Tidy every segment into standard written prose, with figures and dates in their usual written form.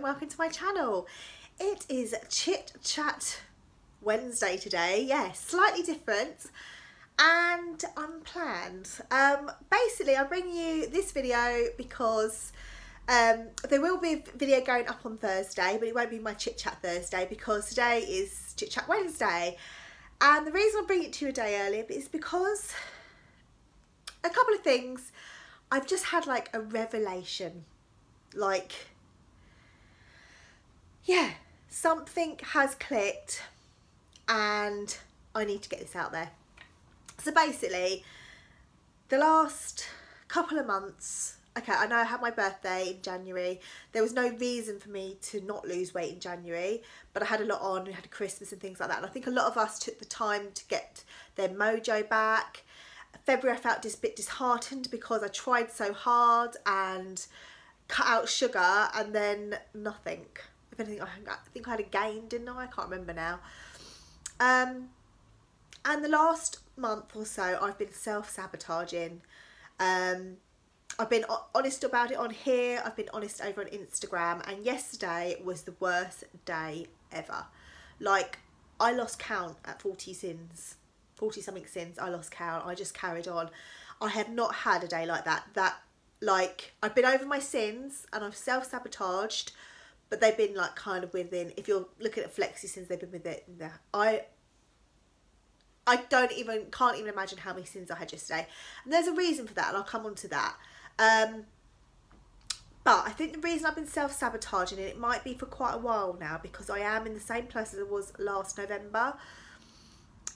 and welcome to my channel. It is Chit Chat Wednesday today, yes, slightly different and unplanned. Basically I bring you this video because there will be a video going up on Thursday, but it won't be my Chit Chat Thursday because today is Chit Chat Wednesday. And the reason I bring it to you a day earlier is because a couple of things. I've just had like a revelation, like, yeah, something has clicked and I need to get this out there. So basically, the last couple of months, okay, I know I had my birthday in January. There was no reason for me to not lose weight in January, but I had a lot on. We had Christmas and things like that. And I think a lot of us took the time to get their mojo back. February I felt just a bit disheartened because I tried so hard and cut out sugar and then nothing. If anything, I think I had a gain, didn't I? I can't remember now. And the last month or so I've been self-sabotaging. I've been honest about it on here, I've been honest over on Instagram, and yesterday was the worst day ever. Like, I lost count at 40 something sins. I lost count. I just carried on. I have not had a day like that. Like, I've been over my sins and I've self-sabotaged, but they've been like kind of within, if you're looking at flexi sins, they've been within there. I can't even imagine how many sins I had yesterday. And there's a reason for that, and I'll come on to that. But I think the reason I've been self-sabotaging, and it might be for quite a while now, because I am in the same place as I was last November,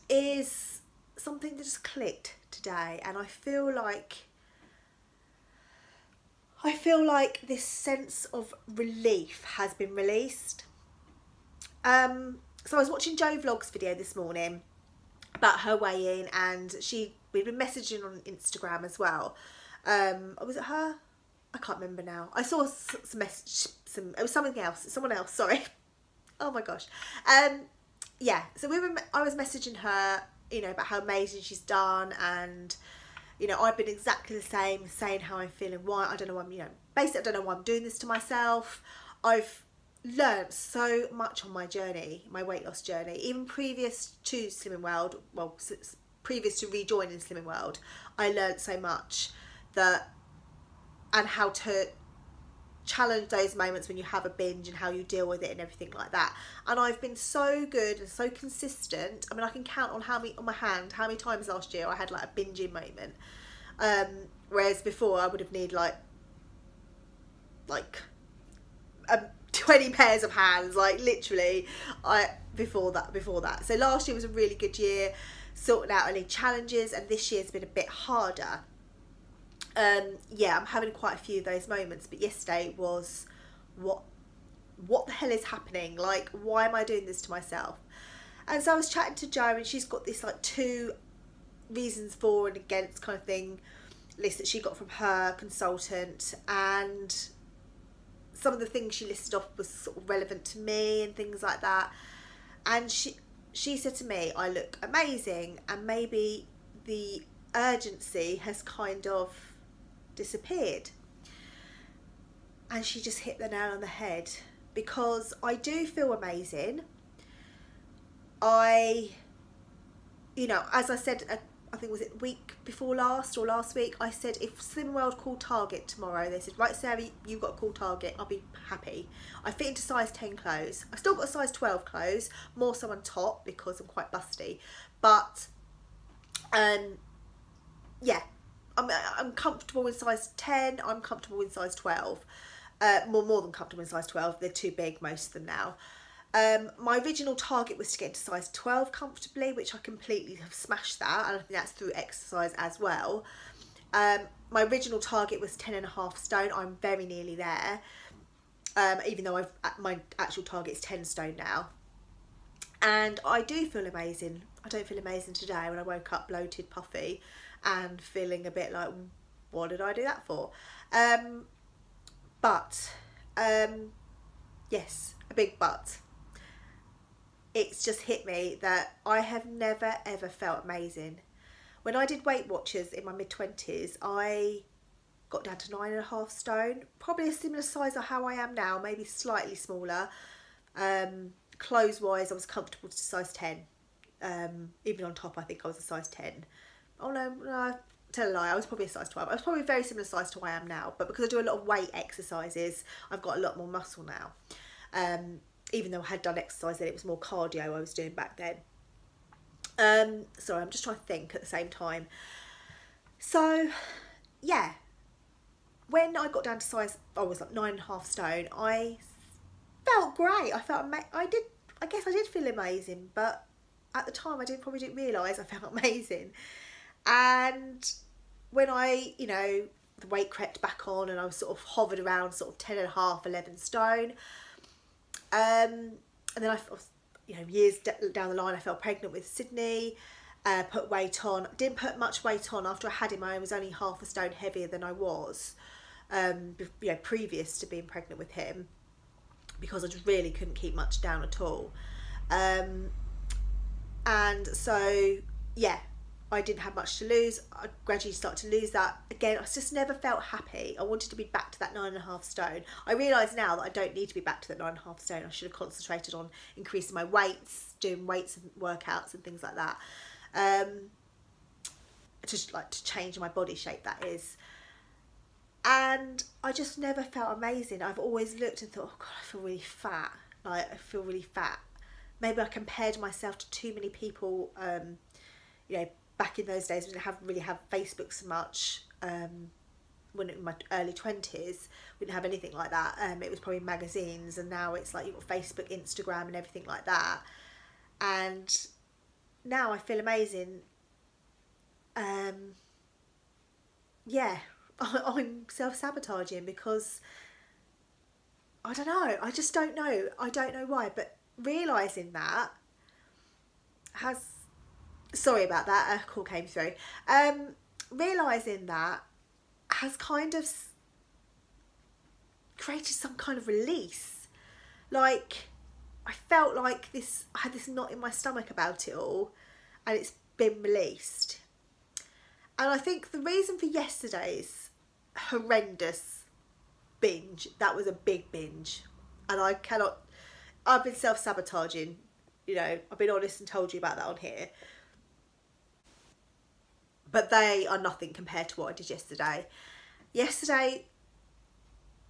is something that just clicked today. And I feel like this sense of relief has been released. So I was watching Jo Vlog's video this morning about her weigh-in, and we'd been messaging on Instagram as well. Was it her? I can't remember now. I saw some message, it was something else, someone else, sorry. Oh my gosh. Yeah, so I was messaging her, you know, about how amazing she's done, and you know, I've been exactly the same, saying how I'm feeling, why, I don't know why I'm, you know, basically I don't know why I'm doing this to myself. I've learned so much on my journey, my weight loss journey, even previous to Slimming World, well, previous to rejoining Slimming World, I learned so much and how to challenge those moments when you have a binge and how you deal with it and everything like that. And I've been so good and so consistent. I mean, I can count on how many times last year I had like a binging moment, whereas before I would have needed like 20 pairs of hands, like literally. Before that so last year was a really good year, sorting out any challenges, and this year's been a bit harder. Yeah, I'm having quite a few of those moments, but yesterday was, what the hell is happening? Like, why am I doing this to myself? And so I was chatting to Jo, and she's got this like 2 reasons for and against kind of thing list that she got from her consultant, and some of the things she listed off was sort of relevant to me and things like that. And she said to me, I look amazing, and maybe the urgency has kind of disappeared. And she just hit the nail on the head, because I do feel amazing. You know, as I said, I think was it week before last or last week, I said if Slimming World call Target tomorrow, they said, right Sarah, you've got to call Target, I'll be happy. I fit into size 10 clothes. I still got a size 12 clothes, more so on top because I'm quite busty, but yeah, I'm comfortable in size 10, I'm comfortable in size 12, more than comfortable in size 12, they're too big, most of them now. My original target was to get into size 12 comfortably, which I completely have smashed that, and I think that's through exercise as well. My original target was 10.5 stone, I'm very nearly there, even though my actual target is 10 stone now. And I do feel amazing. I don't feel amazing today when I woke up bloated, puffy, and feeling a bit like, what did I do that for? But yes, a big but. It's just hit me that I have never ever felt amazing. When I did Weight Watchers in my mid-20s, I got down to 9.5 stone, probably a similar size to how I am now, maybe slightly smaller. Clothes wise, I was comfortable to size 10. Even on top, I think I was a size 10. Oh no, tell a lie, I was probably a size 12. I was probably a very similar size to what I am now, but because I do a lot of weight exercises, I've got a lot more muscle now. Even though I had done exercise then, it was more cardio I was doing back then. Sorry, I'm just trying to think at the same time. So, yeah, when I got down to size, I was like 9.5 stone, I felt great. I guess I did feel amazing, but at the time I probably didn't realise I felt amazing. And when I, you know, the weight crept back on and I was sort of hovered around sort of 10.5, 11 stone. And then I was, you know, years down the line, I fell pregnant with Sydney, put weight on. Didn't put much weight on. After I had him, I was only 0.5 stone heavier than I was, you know, previous to being pregnant with him, because I just really couldn't keep much down at all. And so, yeah, I didn't have much to lose. I gradually started to lose that. Again, I just never felt happy. I wanted to be back to that 9.5 stone. I realise now that I don't need to be back to that 9.5 stone. I should have concentrated on increasing my weights, doing weights and workouts and things like that. Just like to change my body shape, that is. And I just never felt amazing. I've always looked and thought, oh God, I feel really fat. Like, I feel really fat. Maybe I compared myself to too many people, you know, back in those days we didn't really have Facebook so much. When in my early 20s, we didn't have anything like that. It was probably magazines, and now it's like you've got Facebook, Instagram and everything like that. And now I feel amazing. Yeah, I'm self-sabotaging because I don't know. I just don't know. I don't know why, but realising that has... Sorry about that, a call came through. Realising that has kind of created some kind of release. Like, I felt like I had this knot in my stomach about it all, and it's been released. And I think the reason for yesterday's horrendous binge, that was a big binge, and I've been self-sabotaging, you know, I've been honest and told you about that on here. But they are nothing compared to what I did yesterday. Yesterday,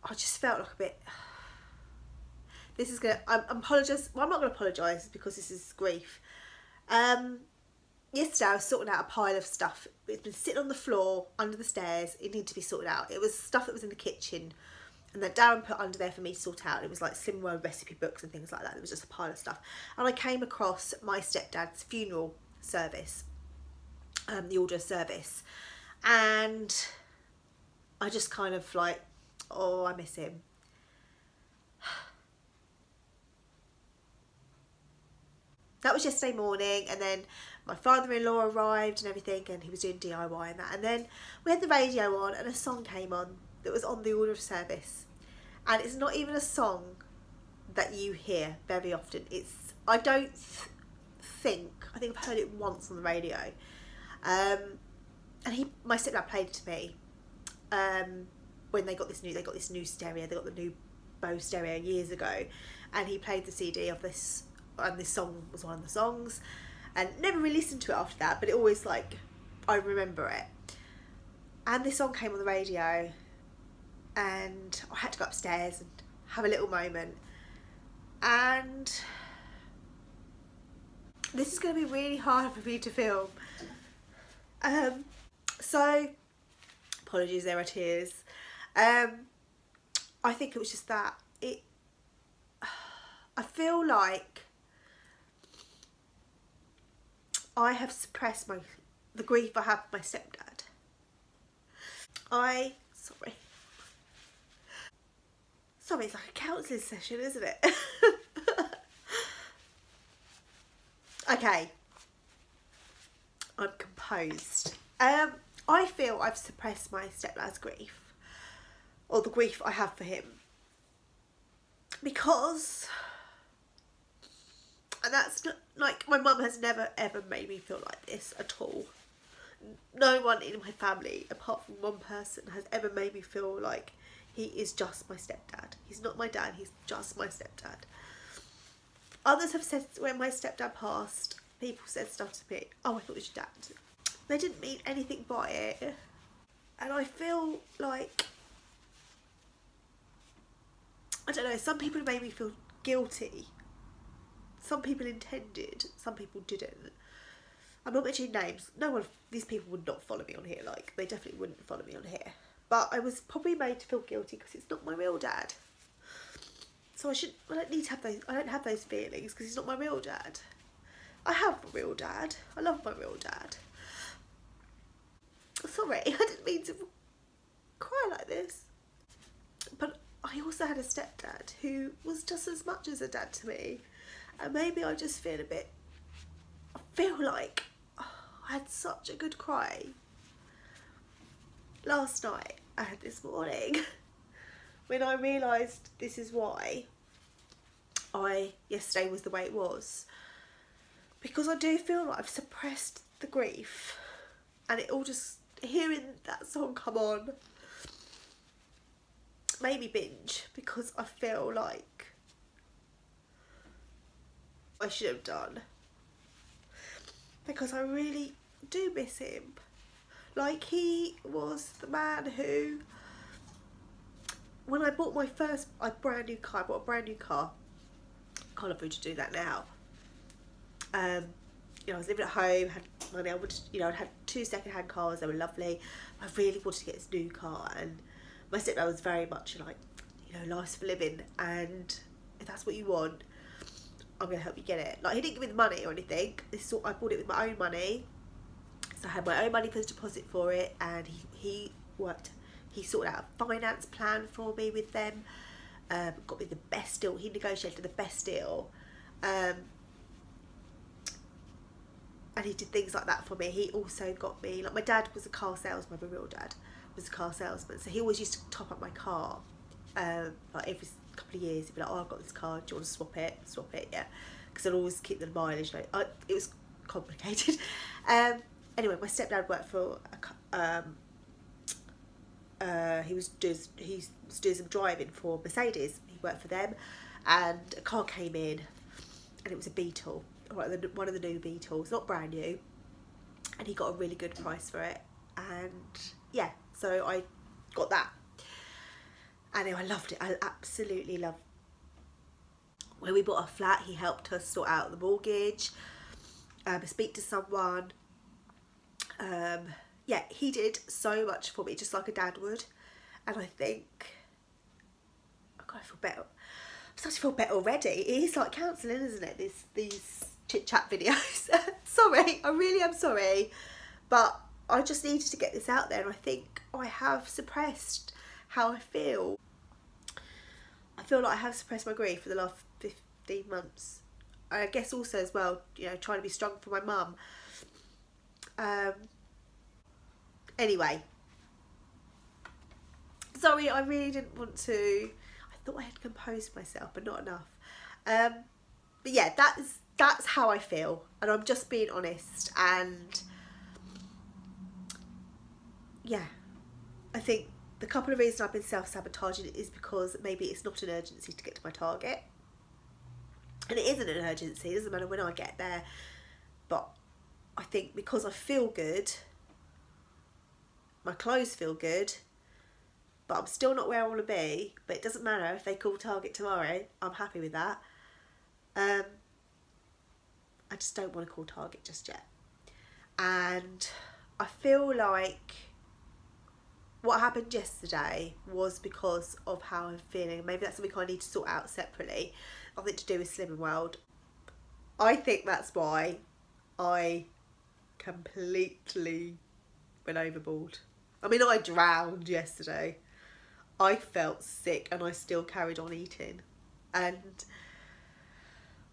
I just felt like a bit... This is gonna... I'm apologise. Well, I'm not going to apologise because this is grief. Yesterday, I was sorting out a pile of stuff. It's been sitting on the floor under the stairs. It needed to be sorted out. It was stuff that was in the kitchen, and that Darren put under there for me to sort out. It was like Slim World recipe books and things like that. It was just a pile of stuff. And I came across my stepdad's funeral service. The order of service, and I just kind of like, oh, I miss him. That was yesterday morning, and then my father-in-law arrived and everything, and he was doing DIY and that, and then we had the radio on and a song came on that was on the order of service, and it's not even a song that you hear very often. I think I've heard it once on the radio. And my stepdad played it to me when they got this new stereo. They got the new Bose stereo years ago, and he played the CD of this, and this song was one of the songs, and never really listened to it after that, but it always, like, I remember it. And this song came on the radio, and I had to go upstairs and have a little moment. And this is going to be really hard for me to film. So apologies, there are tears. I think it was just that I feel like I have suppressed the grief I have with my stepdad. Sorry, it's like a counselling session, isn't it? Okay, I'm composed. I feel I've suppressed my stepdad's grief, or the grief I have for him, because, and that's not, like, my mum has never ever made me feel like this at all. no one in my family, apart from one person, has ever made me feel like he is just my stepdad. He's not my dad, he's just my stepdad. Others have said, when my stepdad passed, people said stuff to me, oh, I thought it was your dad. They didn't mean anything by it. And I feel like, I don't know, some people made me feel guilty. Some people intended, some people didn't. I'm not mentioning names. No one, these people would not follow me on here. Like, they definitely wouldn't follow me on here. But I was probably made to feel guilty because it's not my real dad. So I don't need to have those, I don't have those feelings because he's not my real dad. I have a real dad. I love my real dad. Sorry, I didn't mean to cry like this. But I also had a stepdad who was just as much as a dad to me. And maybe I just feel a bit, I feel like I had such a good cry last night and this morning when I realised this is why yesterday was the way it was. Because I do feel like I've suppressed the grief, and it all just, hearing that song come on made me binge, because I feel like I should have done, because I really do miss him. Like, he was the man who, when I bought my first brand new car, I bought a brand new car, can't afford to do that now. You know, I was living at home, had money, I would, you know, I'd had 2 second-hand cars, they were lovely. I really wanted to get this new car, and my stepdad was very much like, you know, life's for living, and if that's what you want, I'm going to help you get it. Like, he didn't give me the money or anything. I bought it with my own money. So I had my own money for the deposit for it, and he sorted out a finance plan for me with them, got me the best deal. He negotiated the best deal, and he did things like that for me. He also got me, like, my dad was a car salesman, my real dad was a car salesman, so he always used to top up my car, like every couple of years. He'd be like, oh, I've got this car, do you want to swap it? Swap it, yeah, because I'd always keep the mileage. Like, it was complicated. Anyway, my stepdad worked for he was doing some driving for Mercedes. He worked for them, and a car came in, and it was a Beetle, one of the new Beetles, not brand new, and he got a really good price for it. And yeah, so I got that, and I loved it. I absolutely loved it. When we bought our flat, he helped us sort out the mortgage, speak to someone. Yeah, he did so much for me, just like a dad would. And I think, oh God, I feel better. I'm starting to feel better already. It is like counselling, isn't it? These chit chat videos. Sorry, I really am sorry, but I just needed to get this out there, and I think I have suppressed how I feel. I feel like I have suppressed my grief for the last 15 months. I guess also as well, you know, trying to be strong for my mum. Anyway, sorry, I really didn't want to. I thought I had composed myself, but not enough. But yeah, that's how I feel, and I'm just being honest. And yeah, I think the couple of reasons I've been self-sabotaging is because maybe it's not an urgency to get to my target, and it isn't an urgency. It doesn't matter when I get there, but I think because I feel good, my clothes feel good, but I'm still not where I want to be. But it doesn't matter if they call target tomorrow, I'm happy with that. I just don't want to call target just yet. And I feel like what happened yesterday was because of how I'm feeling. Maybe that's something I need to sort out separately. Nothing to do with Slimming World. I think that's why I completely went overboard. I mean, I drowned yesterday. I felt sick and I still carried on eating. And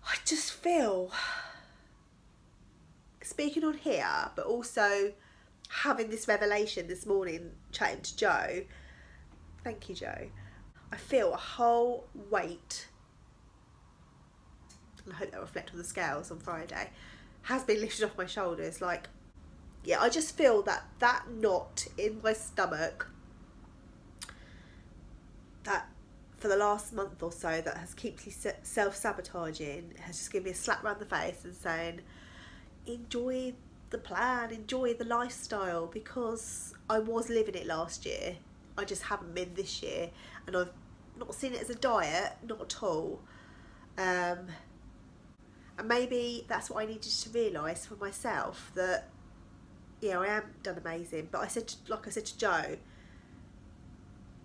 I just feel, speaking on here, but also having this revelation this morning, chatting to Joe, thank you Joe, I feel a whole weight, and I hope that reflects on the scales on Friday, has been lifted off my shoulders. Like, yeah, I just feel that knot in my stomach that for the last month or so that has kept me self-sabotaging has just given me a slap around the face and saying, enjoy the plan, enjoy the lifestyle, because I was living it last year. I just haven't been this year, and I've not seen it as a diet, not at all. And maybe that's what I needed to realise for myself, that yeah, I am done amazing, but like I said to Joe,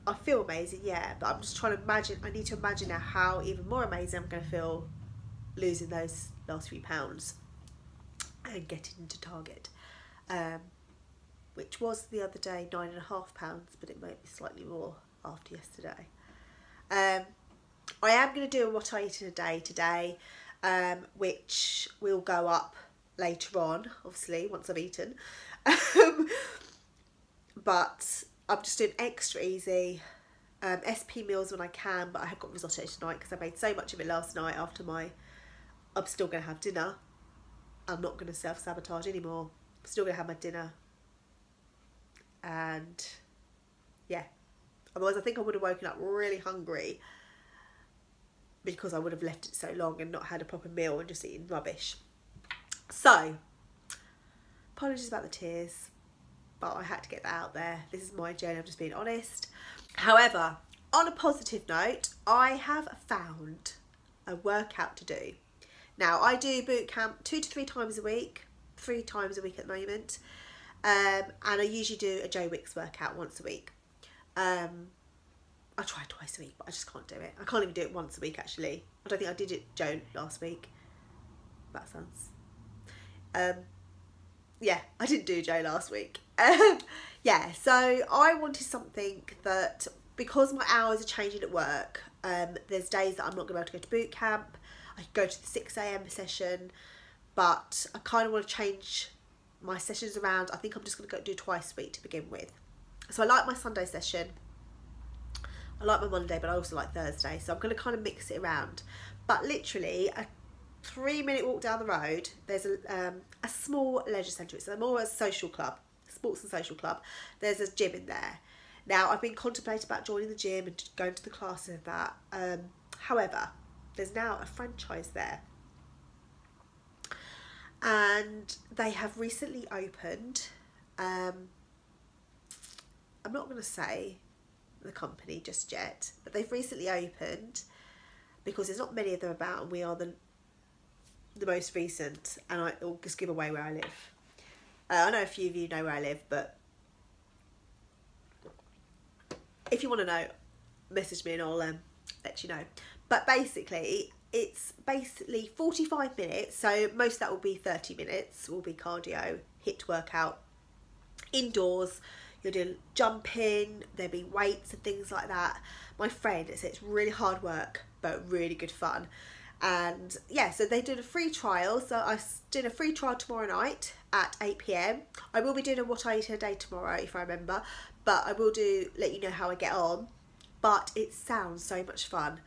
I feel amazing, yeah, but I'm just trying to imagine, I need to imagine now how even more amazing I'm going to feel losing those last few pounds and getting into target, which was the other day £9.5, but it might be slightly more after yesterday. I am going to do a what I eat in a day today, which will go up later on, obviously, once I've eaten. But I'm just doing extra easy, SP meals when I can, but I have got risotto tonight because I made so much of it last night after I'm still going to have dinner. I'm not going to self-sabotage anymore. I'm still going to have my dinner. And yeah, otherwise I think I would have woken up really hungry because I would have left it so long and not had a proper meal and just eaten rubbish. So, apologies about the tears, but I had to get that out there. This is my journey, I'm just being honest. However, on a positive note, I have found a workout to do. Now, I do boot camp 2 to 3 times a week, 3 times a week at the moment, and I usually do a Joe Wicks workout once a week. I try twice a week, but I just can't do it. I can't even do it once a week, actually. I don't think I did it Joe last week. That sounds... yeah, I didn't do Joe last week. Yeah, so I wanted something that, because my hours are changing at work, there's days that I'm not going to be able to go to boot camp. I could go to the 6 AM session, but I kind of want to change my sessions around. I think I'm just going to go do twice a week to begin with. So I like my Sunday session. I like my Monday, but I also like Thursday. So I'm going to kind of mix it around. But literally, a 3-minute walk down the road, there's a small leisure centre. It's more a social club, sports and social club. There's a gym in there. Now, I've been contemplating about joining the gym and going to the classes and that. However, there's now a franchise there. And they have recently opened. I'm not going to say the company just yet, but they've recently opened because there's not many of them about, and we are the most recent, and I'll just give away where I live. I know a few of you know where I live, but if you want to know, message me and I'll let you know. But basically, it's basically 45 minutes, so most of that will be 30 minutes, will be cardio, HIIT workout, indoors. You're doing jumping, there'll be weights and things like that. My friend says it's really hard work, but really good fun. And yeah, so they did a free trial. So I'm doing a free trial tomorrow night at 8 PM. I will be doing a what I eat in a day tomorrow, if I remember. But I will let you know how I get on. But it sounds so much fun.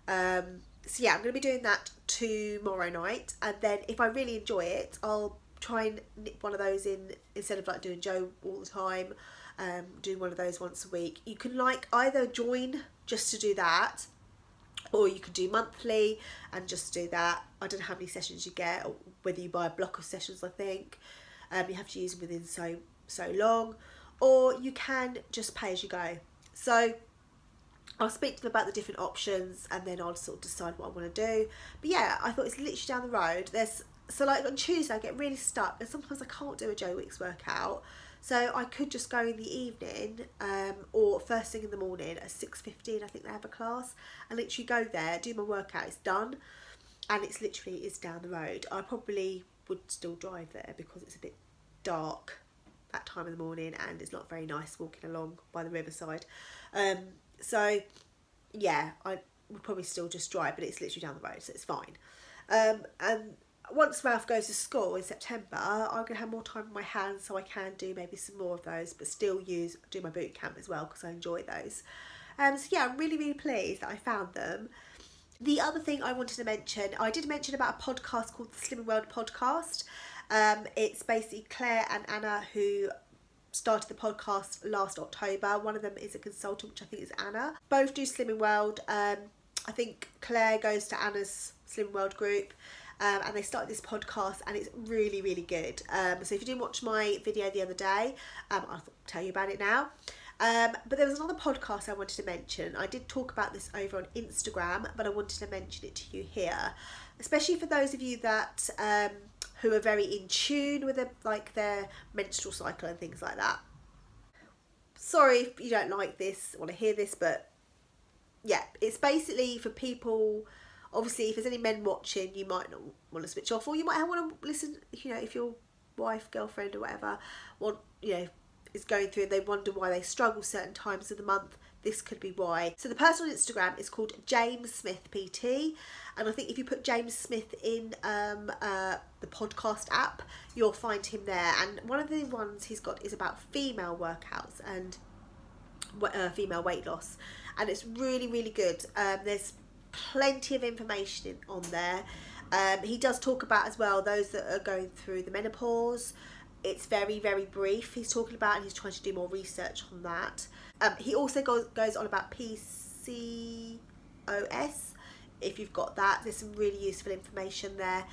So yeah, I'm going to be doing that tomorrow night. And then if I really enjoy it, I'll try and nip one of those in instead of like doing Joe all the time. Do one of those once a week. You can like either join just to do that, or you could do monthly and just do that. I don't know how many sessions you get, or whether you buy a block of sessions. I think you have to use them within so long, or you can just pay as you go. So I'll speak to them about the different options, and then I'll sort of decide what I want to do. But yeah, I thought it's literally down the road. So like on Tuesday I get really stuck, and sometimes I can't do a Joe Wicks workout. So I could just go in the evening, or first thing in the morning at 6:15. I think they have a class, and literally go there, do my workout. It's done, and it's down the road. I probably would still drive there because it's a bit dark that time of the morning, and it's not very nice walking along by the riverside. So yeah, I would probably still just drive, but it's literally down the road, so it's fine. And once Ralph goes to school in September, I'm going to have more time on my hands, so I can do maybe some more of those, but still do my boot camp as well, because I enjoy those. So yeah, I'm really, really pleased that I found them. The other thing I wanted to mention, I did mention about a podcast called the Slimming World Podcast. It's basically Claire and Anna who started the podcast last October. One of them is a consultant, which I think is Anna. Both do Slimming World. I think Claire goes to Anna's Slimming World group. And they started this podcast, and it's really, really good. So if you didn't watch my video the other day, I'll tell you about it now. But there was another podcast I wanted to mention. I did talk about this over on Instagram, but I wanted to mention it to you here, especially for those of you that who are very in tune with their menstrual cycle and things like that. Sorry if you don't like this, want to hear this, but yeah, it's basically for people. Obviously, if there's any men watching, you might not want to switch off, or you might want to listen. You know, if your wife, girlfriend, or whatever is going through, and they wonder why they struggle certain times of the month, this could be why. So the person on Instagram is called James Smith PT, and I think if you put James Smith in the podcast app, you'll find him there. And one of the ones he's got is about female workouts and female weight loss, and it's really, really good. There's plenty of information on there. He does talk about as well those that are going through the menopause. It's very, very brief he's talking about, and he's trying to do more research on that. He also goes on about PCOS. If you've got that, there's some really useful information there.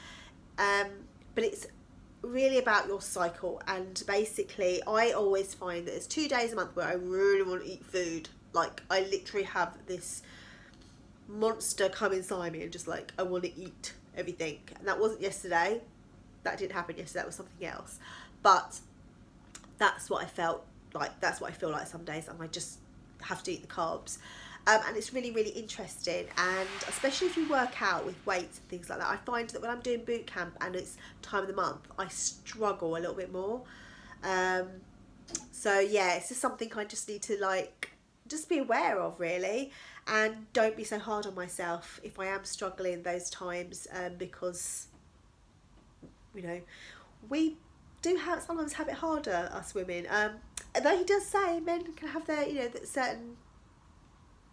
But it's really about your cycle, and basically I always find that there's 2 days a month where I really want to eat food. Like, I literally have this monster come inside me and just like, I want to eat everything. And that wasn't yesterday. That didn't happen yesterday. That was something else. But that's what I felt like. That's what I feel like some days, and I just have to eat the carbs. And it's really, really interesting. And especially if you work out with weights and things like that, I find that when I'm doing boot camp and it's time of the month, I struggle a little bit more. So yeah, it's just something I just need to just be aware of, really. And don't be so hard on myself if I am struggling those times, because, you know, we do sometimes have it harder, us women. Though he does say men can have their, that certain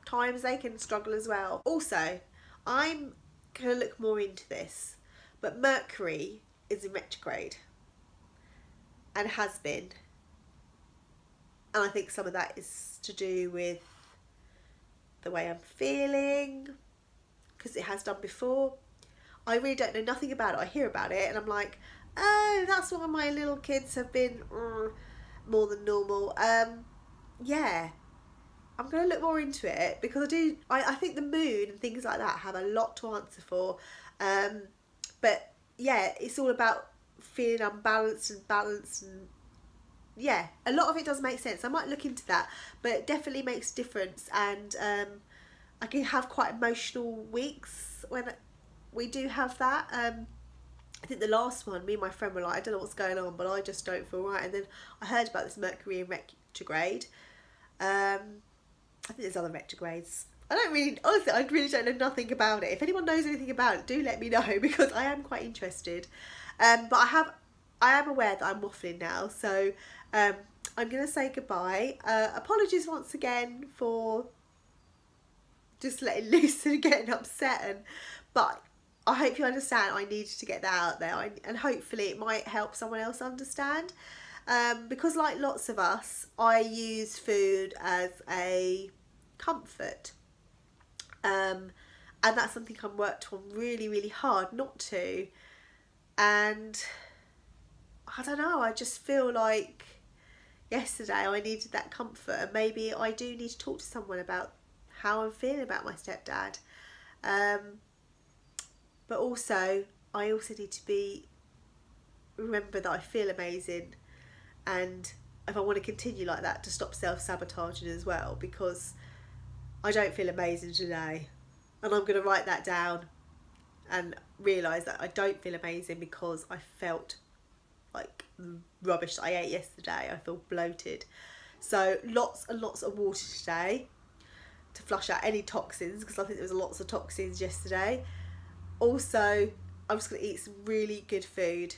times they can struggle as well. Also, I'm going to look more into this, but Mercury is in retrograde and has been. And I think some of that is to do with the way I'm feeling, because it has done before. I really don't know nothing about it. I hear about it and I'm like, oh, that's why my little kids have been more than normal. Yeah, I'm going to look more into it, because I think the moon and things like that have a lot to answer for. But yeah, it's all about feeling unbalanced and balanced, and yeah, a lot of it does make sense. I might look into that, but it definitely makes a difference. And I can have quite emotional weeks when we do have that. I think the last one, me and my friend were like, I don't know what's going on, but I just don't feel right. And then I heard about this Mercury in retrograde. I think there's other retrogrades. Honestly, I really don't know nothing about it. If anyone knows anything about it, do let me know, because I am quite interested. But I am aware that I'm waffling now, so I'm going to say goodbye. Apologies once again for just letting loose and getting upset, but I hope you understand I needed to get that out there, and hopefully it might help someone else understand. Because like lots of us, I use food as a comfort. And that's something I've worked on really, really hard not to. And I don't know, I just feel like yesterday I needed that comfort, and maybe I do need to talk to someone about how I'm feeling about my stepdad. But also, I also need to remember that I feel amazing, and if I want to continue like that, to stop self-sabotaging as well, because I don't feel amazing today. And I'm going to write that down and realise that I don't feel amazing because I felt like rubbish that I ate yesterday. I feel bloated. So lots and lots of water today to flush out any toxins, because I think there was lots of toxins yesterday. Also, I'm just going to eat some really good food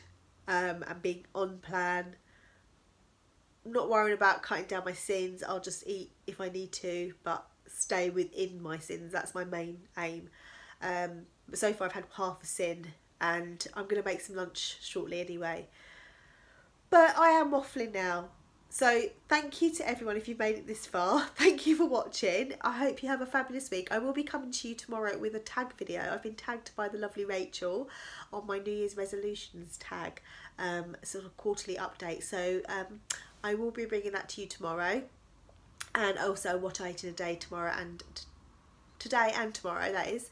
and being on plan. I'm not worrying about cutting down my sins. I'll just eat if I need to, but stay within my sins. That's my main aim. But so far I've had half a sin, and I'm going to make some lunch shortly anyway. But I am waffling now. So thank you to everyone if you've made it this far. Thank you for watching. I hope you have a fabulous week. I will be coming to you tomorrow with a tag video. I've been tagged by the lovely Rachel on my New Year's resolutions tag, sort of quarterly update. So I will be bringing that to you tomorrow, and also what I ate in a day tomorrow, and today and tomorrow, that is.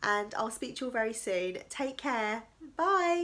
And I'll speak to you all very soon. Take care. Bye.